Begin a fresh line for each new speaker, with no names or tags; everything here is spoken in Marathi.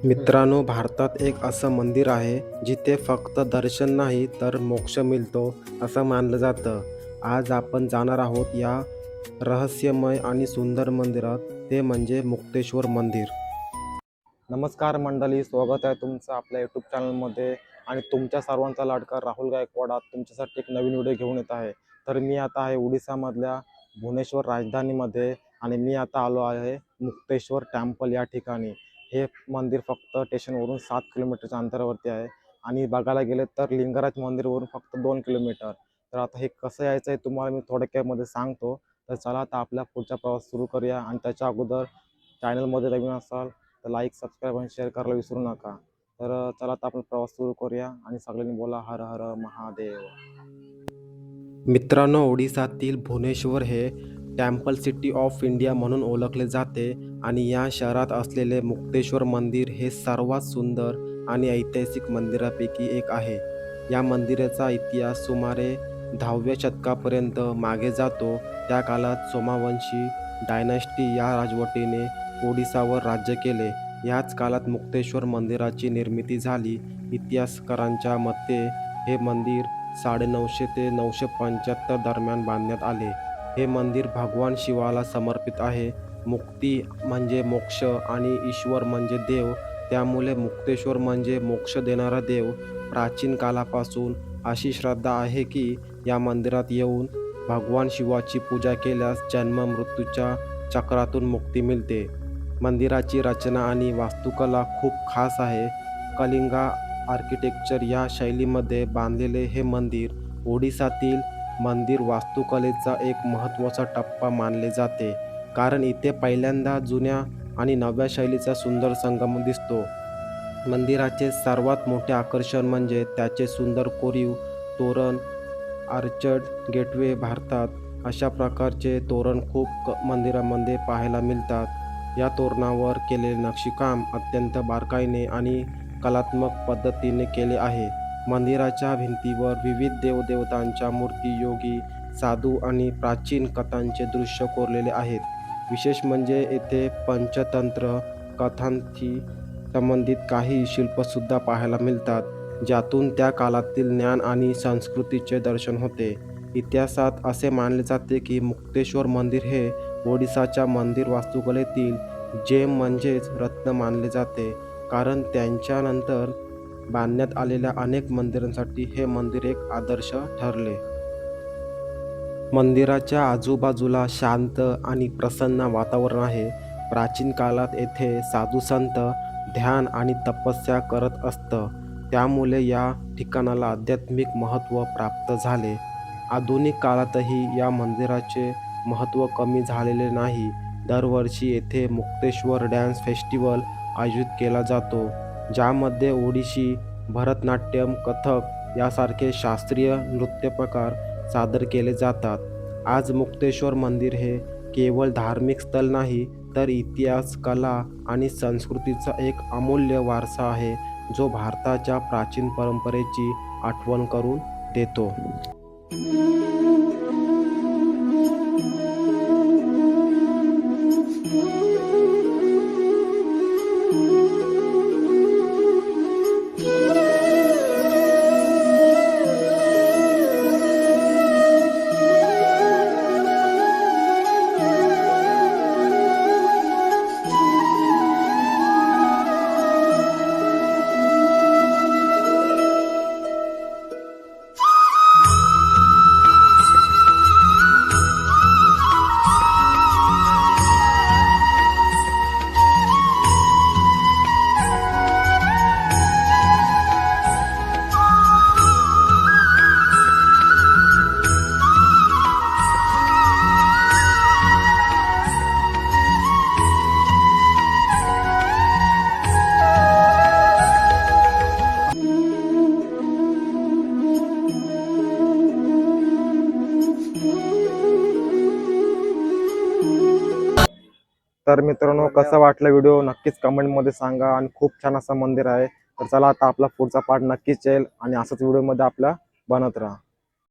मित्रांनो, भारतात एक असं मंदिर आहे जिथे फक्त दर्शन नाही तर मोक्ष मिळतो असं मानलं जातं. आज आपण जाणार आहोत या रहस्यमय आणि सुंदर मंदिरात, ते म्हणजे मुक्तेश्वर मंदिर. नमस्कार मंडळी, स्वागत आहे तुमचं आपल्या यूट्यूब चॅनलमध्ये. आणि तुमच्या सर्वांचा लाडका राहुल गायकवाड तुमच्यासाठी एक नवीन व्हिडिओ घेऊन येत आहे. तर मी आता आहे उडीसामधल्या भुवनेश्वर राजधानीमध्ये, आणि मी आता आलो आहे मुक्तेश्वर टेम्पल या ठिकाणी. हे मंदिर फक्त स्टेशनवरून 7 किलोमीटरच्या अंतरावरती आहे, आणि बघायला गेले तर लिंगराज मंदिरवरून फक्त 2 किलोमीटर. तर आता हे कसं यायचं आहे तुम्हाला मी थोडक्यामध्ये सांगतो. तर चला आता आपला पुढचा प्रवास सुरू करूया. आणि त्याच्या अगोदर चॅनलमध्ये नवीन असाल तर लाईक, सबस्क्राईब आणि शेअर करायला विसरू नका. तर चला आता आपण प्रवास सुरू करूया, आणि सगळ्यांनी बोला हर हर महादेव. मित्रांनो, ओडिसातील भुवनेश्वर हे टेम्पल सिटी ऑफ इंडिया म्हणून ओळखले जाते, आणि या शहरात असलेले मुक्तेश्वर मंदिर हे सर्वात सुंदर आणि ऐतिहासिक मंदिरापैकी एक आहे. या मंदिराचा इतिहास सुमारे 10व्या शतकापर्यंत मागे जातो. त्या काळात सोमावंशी डायनॅस्टी या राजवटीने ओडिसावर राज्य केले. याच काळात मुक्तेश्वर मंदिराची निर्मिती झाली. इतिहासकारांच्या मते हे मंदिर 950 ते 975 दरम्यान बांधण्यात आले. हे मंदिर भगवान शिवाला समर्पित आहे. मुक्ती म्हणजे मोक्ष आणि ईश्वर म्हणजे देव, त्यामुळे मुक्तेश्वर म्हणजे मोक्ष देणारा देव. प्राचीन काळापासून अशी श्रद्धा आहे की या मंदिरात येऊन भगवान शिवाची पूजा केल्यास जन्म मृत्यूच्या चक्रातून मुक्ती मिळते. मंदिराची रचना आणि वास्तुकला खूप खास आहे. कलिंगा आर्किटेक्चर या शैलीमध्ये बांधलेले हे मंदिर ओडिसातील मंदिर वास्तुकलेचा एक महत्त्वाचा टप्पा मानले जाते, कारण इथे पहिल्यांदा जुन्या आणि नव्या शैलीचा सुंदर संगम दिसतो. मंदिराचे सर्वात मोठे आकर्षण म्हणजे त्याचे सुंदर कोरीव तोरण, आर्चड गेटवे. भारतात अशा प्रकारचे तोरण खूप मंदिरामध्ये पाहायला मिळतात. या तोरणावर केलेले नक्षीकाम अत्यंत बारकाईने आणि कलात्मक पद्धतीने केले आहे. मंदिराच्या भिंतीवर विविध देवदेवतांच्या मूर्ती, योगी, साधू आणि प्राचीन कथांचे दृश्य कोरलेले आहेत. विशेष म्हणजे येथे पंचतंत्र कथांशी संबंधित काही शिल्पसुद्धा पाहायला मिळतात, ज्यातून त्या काळातील ज्ञान आणि संस्कृतीचे दर्शन होते. इतिहासात असे मानले जाते की मुक्तेश्वर मंदिर हे ओडिसाच्या मंदिर वास्तुकलेतील जेम म्हणजेच रत्न मानले जाते, कारण त्यांच्यानंतर बांधण्यात आलेल्या अनेक मंदिरांसाठी हे मंदिर एक आदर्श ठरले. मंदिराच्या आजूबाजूला शांत आणि प्रसन्न वातावरण आहे. प्राचीन काळात येथे साधू संत ध्यान आणि तपस्या करत असत, त्यामुळे या ठिकाणाला आध्यात्मिक महत्त्व प्राप्त झाले. आधुनिक काळातही या मंदिराचे महत्त्व कमी झालेले नाही. दरवर्षी येथे मुक्तेश्वर डॅन्स फेस्टिवल आयोजित केला जातो, ज्यामध्ये ओडिशी, भरतनाट्यम, कथक यासारखे शास्त्रीय नृत्यप्रकार सादर केले जातात. आज मुक्तेश्वर मंदिर हे केवळ धार्मिक स्थळ नाही, तर इतिहास, कला आणि संस्कृतीचा एक अमूल्य वारसा आहे, जो भारताच्या प्राचीन परंपरेची आठवण करून देतो. तर मित्रांनो, कसा वाटला व्हिडिओ नक्कीच कमेंटमध्ये सांगा. आणि खूप छान असं मंदिर आहे. तर चला आता आपला पुढचा पार्ट नक्कीच येईल, आणि असंच व्हिडिओमध्ये आपला बनत राहा.